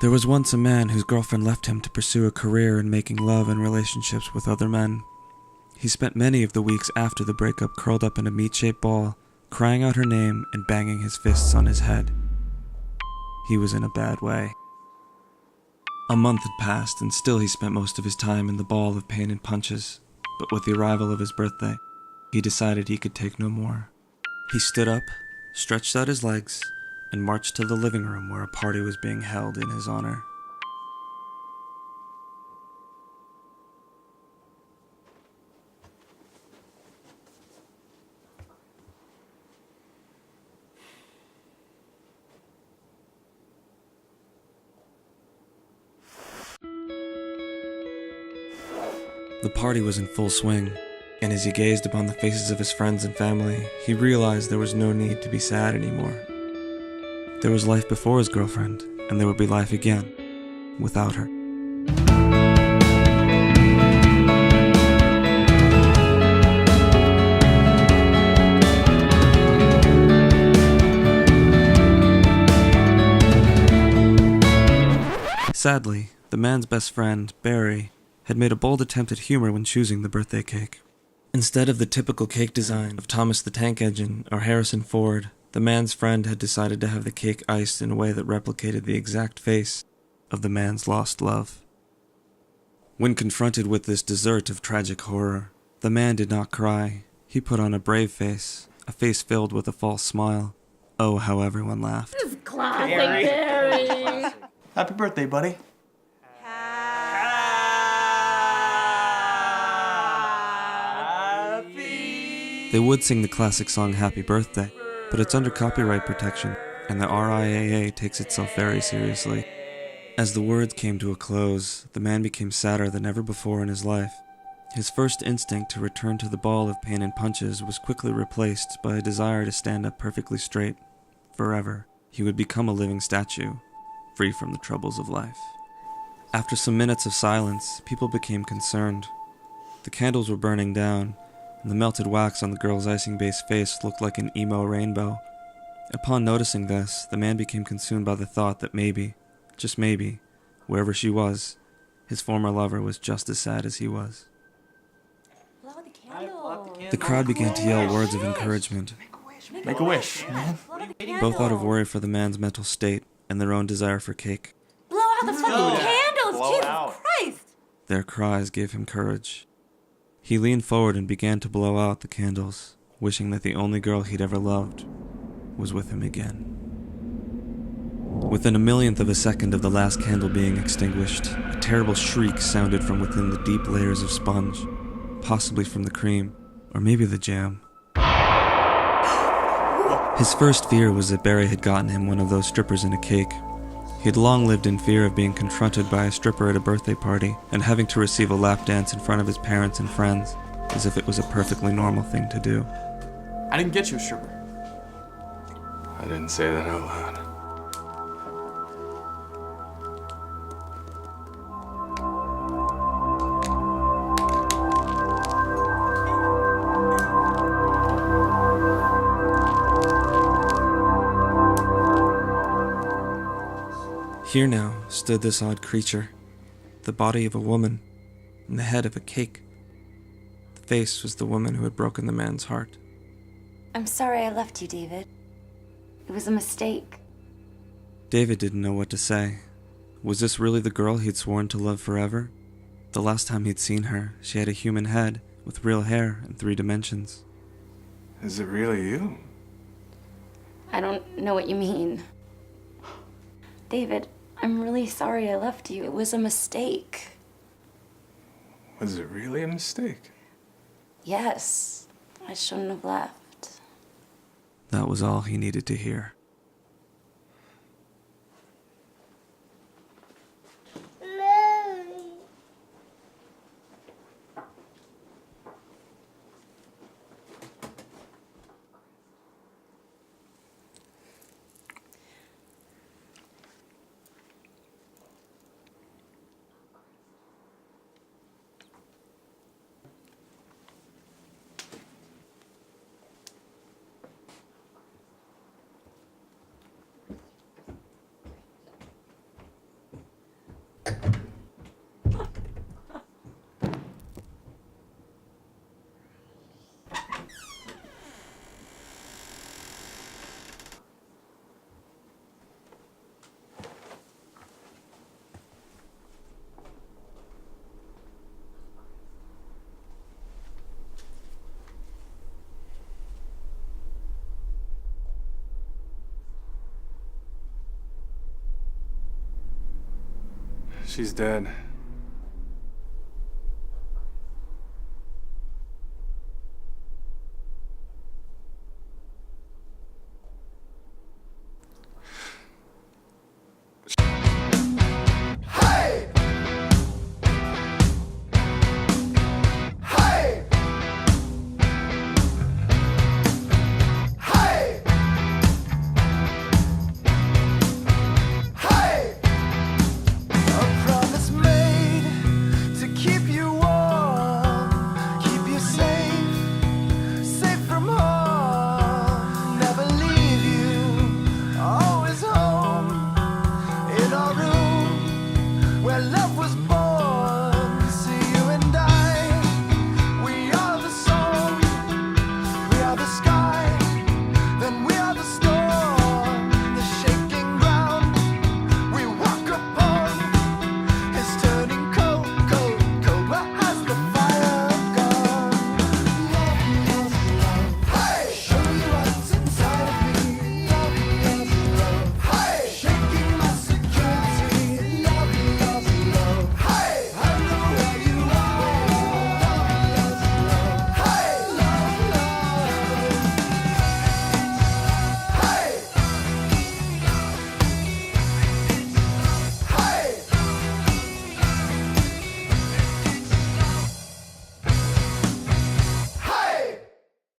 There was once a man whose girlfriend left him to pursue a career in making love and relationships with other men. He spent many of the weeks after the breakup curled up in a meat-shaped ball, crying out her name and banging his fists on his head. He was in a bad way. A month had passed, and still he spent most of his time in the ball of pain and punches, but with the arrival of his birthday, he decided he could take no more. He stood up, stretched out his legs, and marched to the living room where a party was being held in his honor. The party was in full swing, and as he gazed upon the faces of his friends and family, he realized there was no need to be sad anymore. There was life before his girlfriend, and there would be life again, without her. Sadly, the man's best friend, Barry, had made a bold attempt at humor when choosing the birthday cake. Instead of the typical cake design of Thomas the Tank Engine or Harrison Ford, the man's friend had decided to have the cake iced in a way that replicated the exact face of the man's lost love. When confronted with this dessert of tragic horror, the man did not cry. He put on a brave face, a face filled with a false smile. Oh, how everyone laughed. This is classic, Barry. Happy birthday, buddy. They would sing the classic song Happy Birthday, but it's under copyright protection, and the RIAA takes itself very seriously. As the words came to a close, the man became sadder than ever before in his life. His first instinct to return to the ball of pain and punches was quickly replaced by a desire to stand up perfectly straight. Forever, he would become a living statue, free from the troubles of life. After some minutes of silence, people became concerned. The candles were burning down, and the melted wax on the girl's icing-based face looked like an emo rainbow. Upon noticing this, the man became consumed by the thought that maybe, just maybe, wherever she was, his former lover was just as sad as he was. Blow out the candle. The crowd began to yell words of encouragement, Make a wish, man. both out of worry for the man's mental state and their own desire for cake. Blow out the fucking candles! Blow Jesus out. Christ! Their cries gave him courage. He leaned forward and began to blow out the candles, wishing that the only girl he'd ever loved was with him again. Within a millionth of a second of the last candle being extinguished, a terrible shriek sounded from within the deep layers of sponge, possibly from the cream, or maybe the jam. His first fear was that Barry had gotten him one of those strippers in a cake. He had long lived in fear of being confronted by a stripper at a birthday party and having to receive a lap dance in front of his parents and friends, as if it was a perfectly normal thing to do. I didn't get you a stripper. I didn't say that out loud. Here now stood this odd creature, the body of a woman, and the head of a cake. The face was the woman who had broken the man's heart. I'm sorry I left you, David. It was a mistake. David didn't know what to say. Was this really the girl he'd sworn to love forever? The last time he'd seen her, she had a human head with real hair and 3 dimensions. Is it really you? I don't know what you mean. David, I'm really sorry I left you. It was a mistake. Was it really a mistake? Yes, I shouldn't have left. That was all he needed to hear. She's dead.